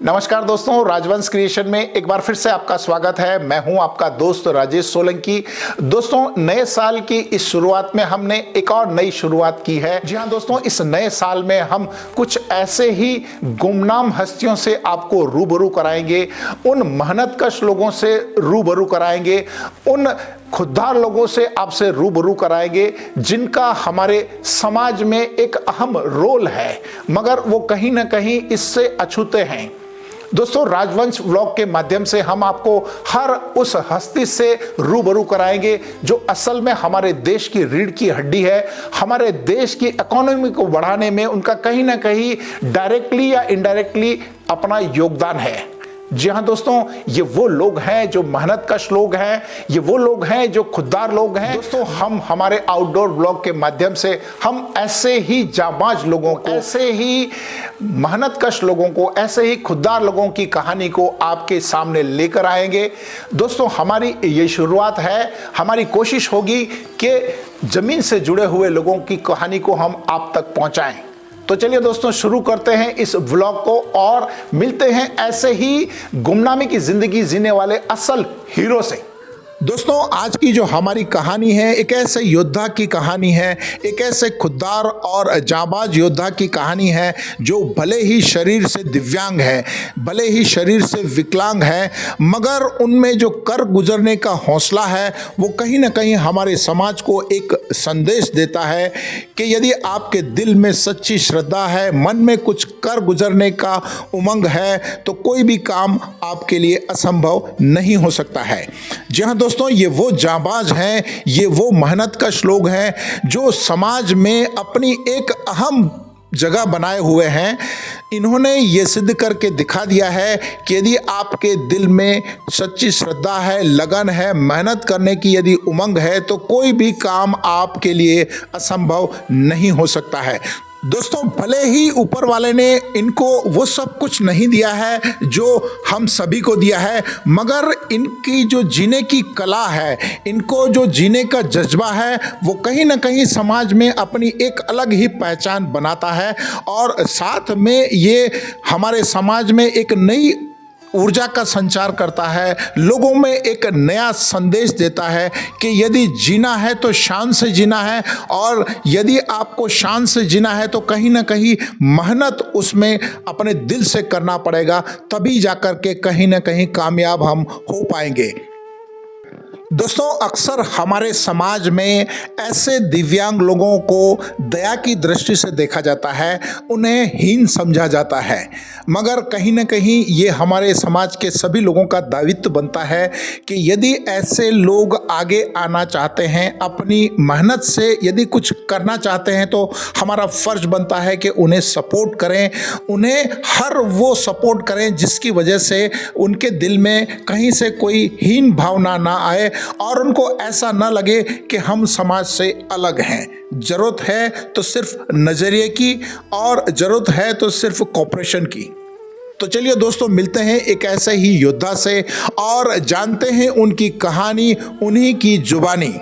नमस्कार दोस्तों, राजवंश क्रिएशन में एक बार फिर से आपका स्वागत है। मैं हूं आपका दोस्त राजेश सोलंकी। दोस्तों, नए साल की इस शुरुआत में हमने एक और नई शुरुआत की है। जी हां दोस्तों, इस नए साल में हम कुछ ऐसे ही गुमनाम हस्तियों से आपको रूबरू कराएंगे, उन मेहनतकश लोगों से रूबरू कराएंगे, उन खुददार लोगों से आपसे रूबरू कराएंगे जिनका हमारे समाज में एक अहम रोल है, मगर वो कहीं ना कहीं इससे अछूते हैं। दोस्तों, राजवंश व्लॉग के माध्यम से हम आपको हर उस हस्ती से रूबरू कराएंगे जो असल में हमारे देश की रीढ़ की हड्डी है। हमारे देश की इकोनॉमी को बढ़ाने में उनका कहीं ना कहीं डायरेक्टली या इनडायरेक्टली अपना योगदान है। जी हाँ दोस्तों, ये वो लोग हैं जो मेहनतकश लोग हैं, ये वो लोग हैं जो खुददार लोग हैं। दोस्तों, हम हमारे आउटडोर ब्लॉग के माध्यम से हम ऐसे ही जाबाज लोगों को, ऐसे ही मेहनतकश लोगों को, ऐसे ही खुददार लोगों की कहानी को आपके सामने लेकर आएंगे। दोस्तों, हमारी ये शुरुआत है। हमारी कोशिश होगी कि जमीन से जुड़े हुए लोगों की कहानी को हम आप तक पहुंचाएं। तो चलिए दोस्तों, शुरू करते हैं इस व्लॉग को और मिलते हैं ऐसे ही गुमनामी की जिंदगी जीने वाले असल हीरो से। दोस्तों, आज की जो हमारी कहानी है एक ऐसे योद्धा की कहानी है, एक ऐसे खुददार और जाबाज योद्धा की कहानी है जो भले ही शरीर से दिव्यांग है, भले ही शरीर से विकलांग है, मगर उनमें जो कर गुजरने का हौसला है वो कहीं ना कहीं हमारे समाज को एक संदेश देता है कि यदि आपके दिल में सच्ची श्रद्धा है, मन में कुछ कर गुजरने का उमंग है, तो कोई भी काम आपके लिए असंभव नहीं हो सकता है। जी हाँ दोस्तों, ये वो जाबाज हैं, ये वो मेहनतकश लोग हैं जो समाज में अपनी एक अहम जगह बनाए हुए हैं। इन्होंने ये सिद्ध करके दिखा दिया है कि यदि आपके दिल में सच्ची श्रद्धा है, लगन है, मेहनत करने की यदि उमंग है, तो कोई भी काम आपके लिए असंभव नहीं हो सकता है। दोस्तों, भले ही ऊपर वाले ने इनको वो सब कुछ नहीं दिया है जो हम सभी को दिया है, मगर इनकी जो जीने की कला है, इनको जो जीने का जज्बा है, वो कहीं ना कहीं समाज में अपनी एक अलग ही पहचान बनाता है और साथ में ये हमारे समाज में एक नई ऊर्जा का संचार करता है, लोगों में एक नया संदेश देता है कि यदि जीना है तो शान से जीना है, और यदि आपको शान से जीना है तो कहीं ना कहीं मेहनत उसमें अपने दिल से करना पड़ेगा, तभी जाकर के कहीं ना कहीं कामयाब हम हो पाएंगे। दोस्तों, अक्सर हमारे समाज में ऐसे दिव्यांग लोगों को दया की दृष्टि से देखा जाता है, उन्हें हीन समझा जाता है, मगर कहीं ना कहीं ये हमारे समाज के सभी लोगों का दायित्व बनता है कि यदि ऐसे लोग आगे आना चाहते हैं, अपनी मेहनत से यदि कुछ करना चाहते हैं, तो हमारा फ़र्ज बनता है कि उन्हें सपोर्ट करें, उन्हें हर वो सपोर्ट करें जिसकी वजह से उनके दिल में कहीं से कोई हीन भावना ना आए और उनको ऐसा ना लगे कि हम समाज से अलग हैं। जरूरत है तो सिर्फ नज़रिए की, और ज़रूरत है तो सिर्फ कॉपरेशन की। तो चलिए दोस्तों, मिलते हैं एक ऐसे ही योद्धा से और जानते हैं उनकी कहानी, उन्हीं की जुबानी।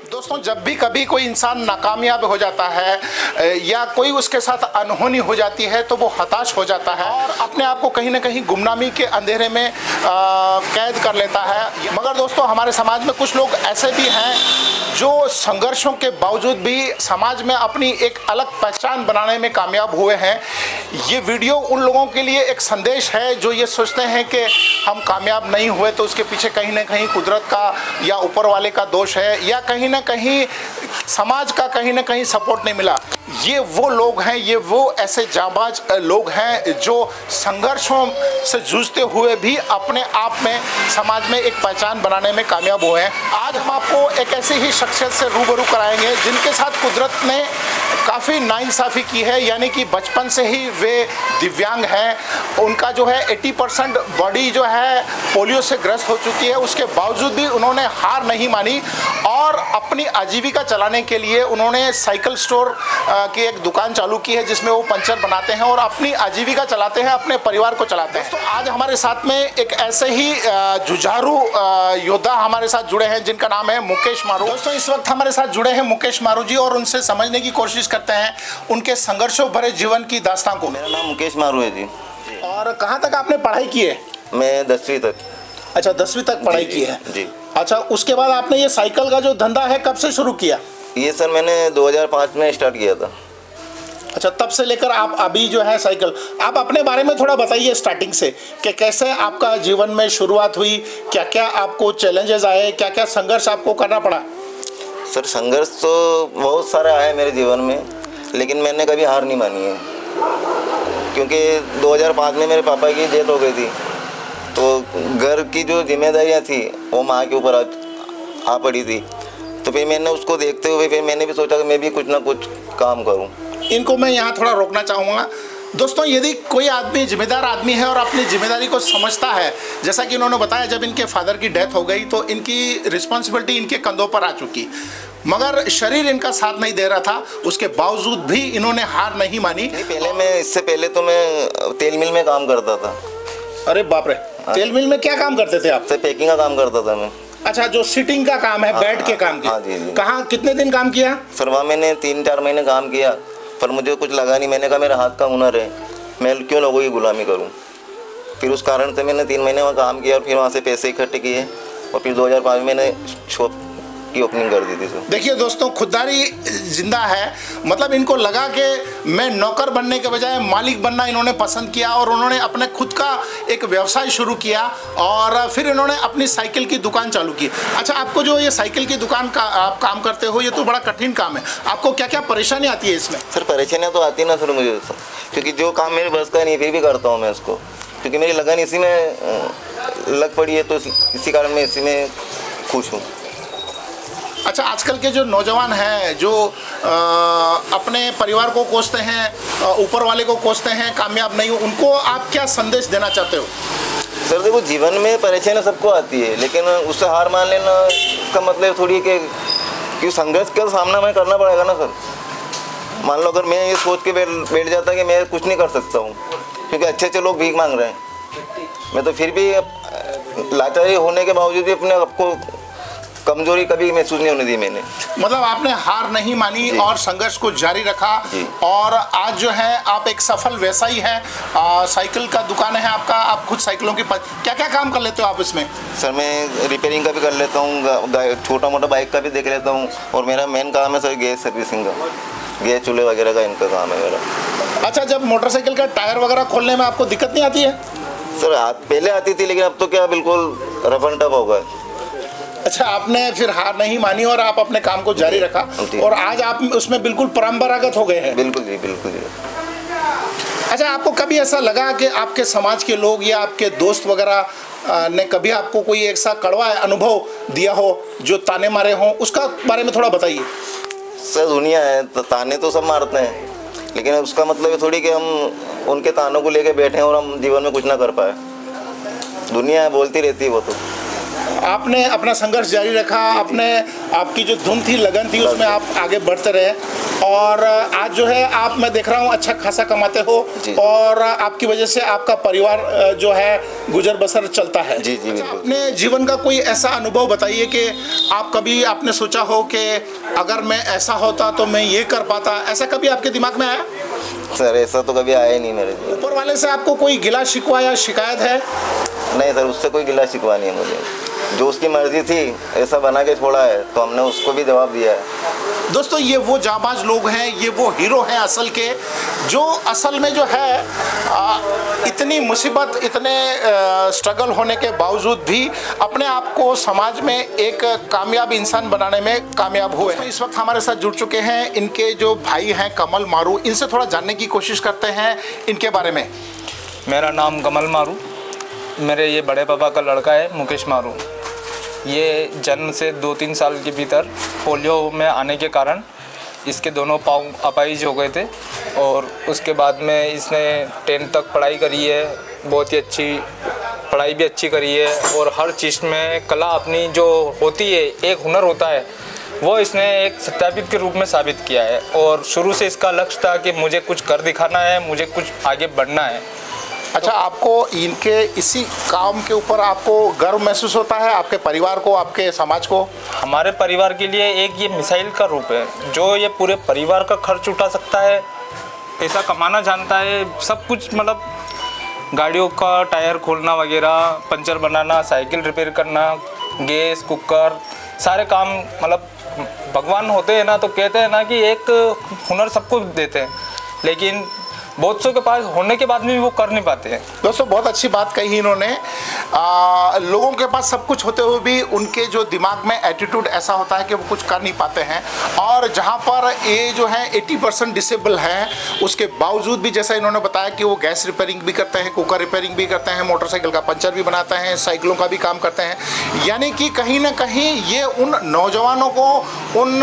दोस्तों, जब भी कभी कोई इंसान नाकामयाब हो जाता है या कोई उसके साथ अनहोनी हो जाती है, तो वो हताश हो जाता है और अपने आप को कहीं ना कहीं गुमनामी के अंधेरे में कैद कर लेता है। मगर दोस्तों, हमारे समाज में कुछ लोग ऐसे भी हैं जो संघर्षों के बावजूद भी समाज में अपनी एक अलग पहचान बनाने में कामयाब हुए हैं। ये वीडियो उन लोगों के लिए एक संदेश है जो ये सोचते हैं कि हम कामयाब नहीं हुए तो उसके पीछे कहीं ना कहीं कुदरत का या ऊपर वाले का दोष है, या कहीं ना कहीं समाज का कहीं ना कहीं सपोर्ट नहीं मिला। ये वो लोग हैं, ये वो ऐसे जाबाज लोग हैं जो संघर्षों से जूझते हुए भी अपने आप में समाज में एक पहचान बनाने में कामयाब हुए हैं। आज हम आपको एक ऐसी ही शख्सियत से रूबरू कराएंगे जिनके साथ कुदरत ने काफ़ी नाइंसाफ़ी की है, यानी कि बचपन से ही वे दिव्यांग हैं। उनका जो है 80% बॉडी जो है पोलियो से ग्रस्त हो चुकी है, उसके बावजूद भी उन्होंने हार नहीं मानी और अपनी आजीविका चलाने के लिए उन्होंने साइकिल स्टोर की एक दुकान चालू की है, जिसमें वो पंचर बनाते हैं और अपनी आजीविका चलाते हैं, अपने परिवार को चलाते हैं। तो आज हमारे साथ में एक ऐसे ही जुझारू योद्धा हमारे साथ जुड़े हैं जिनका नाम है मुकेश मारू। दोस्तों इस वक्त हमारे साथ जुड़े हैं मुकेश मारू जी और उनसे समझने की कोशिश करते हैं उनके संघर्षों भरे जीवन की दास्तान को। मेरा नाम मुकेश मारू है जी। और कहाँ तक आपने पढ़ाई की है? मैं 10वीं तक। अच्छा, 10वीं तक पढ़ाई की है जी। अच्छा, उसके बाद आपने ये साइकिल का जो धंधा है कब से शुरू किया? ये सर मैंने 2005 में स्टार्ट किया था। अच्छा, तब से लेकर आप अभी जो है साइकिल, आप अपने बारे में थोड़ा बताइए स्टार्टिंग से कि कैसे आपका जीवन में शुरुआत हुई, क्या क्या आपको चैलेंजेस आए, क्या क्या संघर्ष आपको करना पड़ा? सर संघर्ष तो बहुत सारा आया मेरे जीवन में, लेकिन मैंने कभी हार नहीं मानी है, क्योंकि 2005 में मेरे पापा की डेथ हो गई थी, तो घर की जो जिम्मेदारियां थी वो माँ के ऊपर आ पड़ी थी। तो फिर मैंने उसको देखते हुए फिर मैंने भी सोचा कि मैं भी कुछ ना कुछ काम करूं। इनको मैं यहाँ थोड़ा रोकना चाहूँगा। दोस्तों यदि कोई आदमी जिम्मेदार आदमी है और अपनी जिम्मेदारी को समझता है, जैसा कि इन्होंने बताया जब इनके फादर की डेथ हो गई तो इनकी रिस्पॉन्सिबिलिटी इनके कंधों पर आ चुकी, मगर शरीर इनका साथ नहीं दे रहा था, उसके बावजूद भी इन्होंने हार नहीं मानी। इससे पहले तो मैं तेल मिल में काम करता था। अरे बाप रे, तेल मिल में क्या काम करते थे आप? पैकिंग का काम करता था मैं। अच्छा, जो सिटिंग का काम है, बैठ के काम किया? हाँ जी। कहाँ कितने दिन काम किया? सर वहाँ मैंने 3-4 महीने काम किया, पर मुझे कुछ लगा नहीं। मैंने कहा मेरा हाथ का हुनर है, मैं क्यों लोगों की गुलामी करूं। फिर उस कारण से मैंने 3 महीने वहाँ काम किया और फिर वहाँ से पैसे इकट्ठे किए और फिर 2005 में मैंने शॉप की ओपनिंग कर दी थी। सर देखिए दोस्तों, खुददारी जिंदा है, मतलब इनको लगा कि मैं नौकर बनने के बजाय मालिक बनना इन्होंने पसंद किया और उन्होंने अपने खुद का एक व्यवसाय शुरू किया और फिर इन्होंने अपनी साइकिल की दुकान चालू की। अच्छा, आपको जो ये साइकिल की दुकान का आप काम करते हो, ये तो बड़ा कठिन काम है, आपको क्या क्या परेशानी आती है इसमें? सर परेशानियाँ तो आती ना सर मुझे तो, क्योंकि जो काम मेरे बस का नहीं फिर भी करता हूँ मैं उसको, क्योंकि मेरी लगन इसी में लग पड़ी है, तो इसी कारण मैं इसी में खुश हूँ। अच्छा, आजकल के जो नौजवान हैं जो अपने परिवार को कोसते हैं, ऊपर वाले को कोसते हैं, कामयाब नहीं हो, उनको आप क्या संदेश देना चाहते हो? सर देखो, जीवन में परेशानी सबको आती है, लेकिन उससे हार मान लेना इसका मतलब थोड़ी कि संघर्ष का सामना मैं करना पड़ेगा ना सर। मान लो अगर मैं ये सोच के बैठ जाता कि मैं कुछ नहीं कर सकता हूँ, क्योंकि अच्छे लोग भीख मांग रहे हैं, मैं तो फिर भी लाचारी होने के बावजूद भी अपने आपको कमजोरी कभी महसूस नहीं होने दी मैंने। मतलब आपने हार नहीं मानी और संघर्ष को जारी रखा और आज जो है आप एक सफल व्यवसायी हैं। साइकिल का दुकान है आपका, आप खुद साइकिलों की क्या क्या काम कर लेते हो आप इसमें? सर मैं रिपेयरिंग का भी कर लेता हूँ, छोटा मोटा बाइक का भी देख लेता हूँ, और मेरा मेन काम है सर गैस सर्विसिंग का, गैस चूल्हे वगैरह का इनका काम है मेरा। अच्छा, जब मोटरसाइकिल का टायर वगैरह खोलने में आपको दिक्कत नहीं आती है? सर पहले आती थी, लेकिन अब तो क्या बिल्कुल रफ एंड टफ हो गया। अच्छा, आपने फिर हार नहीं मानी और आप अपने काम को जारी रखा और आज आप उसमें बिल्कुल परंपरागत हो गए हैं। बिल्कुल जी, बिल्कुल जी। अच्छा, आपको कभी ऐसा लगा कि आपके समाज के लोग या आपके दोस्त वगैरह ने कभी आपको कोई ऐसा कड़वा अनुभव दिया हो जो ताने मारे हों, उसका बारे में थोड़ा बताइए। सर दुनिया है, ताने तो सब मारते हैं, लेकिन उसका मतलब ये थोड़ी कि हम उनके तानों को लेके बैठे और हम जीवन में कुछ ना कर पाए। दुनिया है, बोलती रहती है वो तो। आपने अपना संघर्ष जारी रखा, आपकी जो धुन थी, लगन थी, उसमें आप आगे बढ़ते रहे और आज जो है आप, मैं देख रहा हूँ, अच्छा खासा कमाते हो और आपकी वजह से आपका परिवार जो है गुजर बसर चलता है। जी जी। अपने जीवन का कोई ऐसा अनुभव बताइए कि आप कभी आपने सोचा हो कि अगर मैं ऐसा होता तो मैं ये कर पाता, ऐसा कभी आपके दिमाग में आया? सर ऐसा तो कभी आया ही नहीं मेरे। ऊपर वाले से आपको कोई गिला शिकवा या शिकायत है? नहीं सर, उससे कोई गिला शिकवा नहीं है मुझे, जो उसकी मर्जी थी ऐसा बना के छोड़ा है, तो हमने उसको भी जवाब दिया है। दोस्तों ये वो जाबाज लोग हैं, ये वो हीरो हैं असल के, जो असल में जो है इतनी मुसीबत, इतने स्ट्रगल होने के बावजूद भी अपने आप को समाज में एक कामयाब इंसान बनाने में कामयाब हुए। इस वक्त हमारे साथ जुड़ चुके हैं इनके जो भाई हैं कमल मारू, इनसे थोड़ा जानने की कोशिश करते हैं इनके बारे में। मेरा नाम कमल मारू, मेरे ये बड़े पापा का लड़का है मुकेश मारू। ये जन्म से 2-3 साल के भीतर पोलियो में आने के कारण इसके दोनों पाँव अपाहिज हो गए थे और उसके बाद में इसने 10th तक पढ़ाई करी है, बहुत ही अच्छी पढ़ाई भी अच्छी करी है और हर चीज़ में कला अपनी जो होती है, एक हुनर होता है, वो इसने एक सत्यापित के रूप में साबित किया है। और शुरू से इसका लक्ष्य था कि मुझे कुछ कर दिखाना है, मुझे कुछ आगे बढ़ना है। अच्छा, आपको इनके इसी काम के ऊपर आपको गर्व महसूस होता है, आपके परिवार को, आपके समाज को? हमारे परिवार के लिए एक ये मिसाइल का रूप है, जो ये पूरे परिवार का खर्च उठा सकता है, पैसा कमाना जानता है, सब कुछ, मतलब गाड़ियों का टायर खोलना वगैरह, पंचर बनाना, साइकिल रिपेयर करना, गैस, कुकर, सारे काम, मतलब भगवान होते हैं ना, तो कहते हैं ना कि एक हुनर सबको देते हैं, लेकिन बहुत सौ के पास होने के बाद भी वो कर नहीं पाते हैं। दोस्तों, बहुत अच्छी बात कही इन्होंने। लोगों के पास सब कुछ होते हुए भी उनके जो दिमाग में एटीट्यूड ऐसा होता है कि वो कुछ कर नहीं पाते हैं। और जहाँ पर ये जो है 80% डिसेबल है, उसके बावजूद भी जैसा इन्होंने बताया कि वो गैस रिपेयरिंग भी करते हैं, कुकर रिपेयरिंग भी करते हैं, मोटरसाइकिल का पंचर भी बनाते हैं, साइकिलों का भी काम करते हैं। यानी कि कहीं ना कहीं ये उन नौजवानों को, उन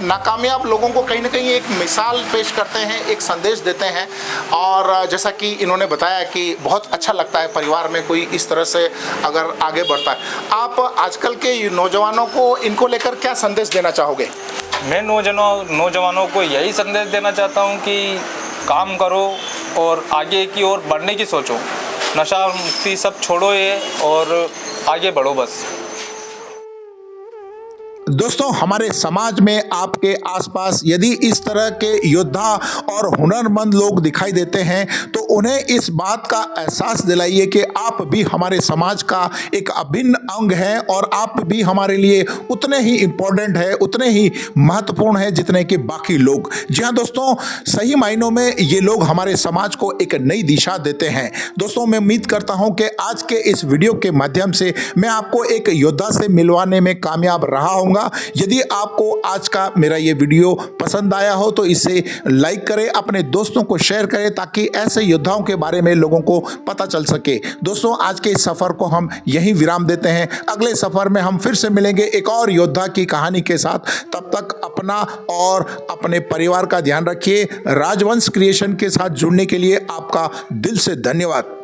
नाकामयाब लोगों को कहीं ना कहीं एक मिसाल पेश करते हैं, एक संदेश देते हैं। और जैसा कि इन्होंने बताया कि बहुत अच्छा लगता है परिवार में कोई इस तरह से अगर आगे बढ़ता है। आप आजकल के नौजवानों को इनको लेकर क्या संदेश देना चाहोगे? मैं नौजवानों को यही संदेश देना चाहता हूँ कि काम करो और आगे की ओर बढ़ने की सोचो, नशा मुक्ति सब छोड़ो ये और आगे बढ़ो बस। दोस्तों, हमारे समाज में आपके आसपास यदि इस तरह के योद्धा और हुनरमंद लोग दिखाई देते हैं तो उन्हें इस बात का एहसास दिलाइए कि आप भी हमारे समाज का एक अभिन्न अंग हैं और आप भी हमारे लिए उतने ही इम्पोर्टेंट है, उतने ही महत्वपूर्ण है जितने कि बाकी लोग। जी हाँ दोस्तों, सही मायनों में ये लोग हमारे समाज को एक नई दिशा देते हैं। दोस्तों, मैं उम्मीद करता हूँ कि आज के इस वीडियो के माध्यम से मैं आपको एक योद्धा से मिलवाने में कामयाब रहा हूँ। यदि आपको आज का मेरा ये वीडियो पसंद आया हो तो इसे लाइक करें, अपने दोस्तों को शेयर करें ताकि ऐसे योद्धाओं के बारे में लोगों को पता चल सके। दोस्तों, आज के इस सफर को हम यहीं विराम देते हैं। अगले सफर में हम फिर से मिलेंगे एक और योद्धा की कहानी के साथ। तब तक अपना और अपने परिवार का ध्यान रखिए। राजवंश क्रिएशन के साथ जुड़ने के लिए आपका दिल से धन्यवाद।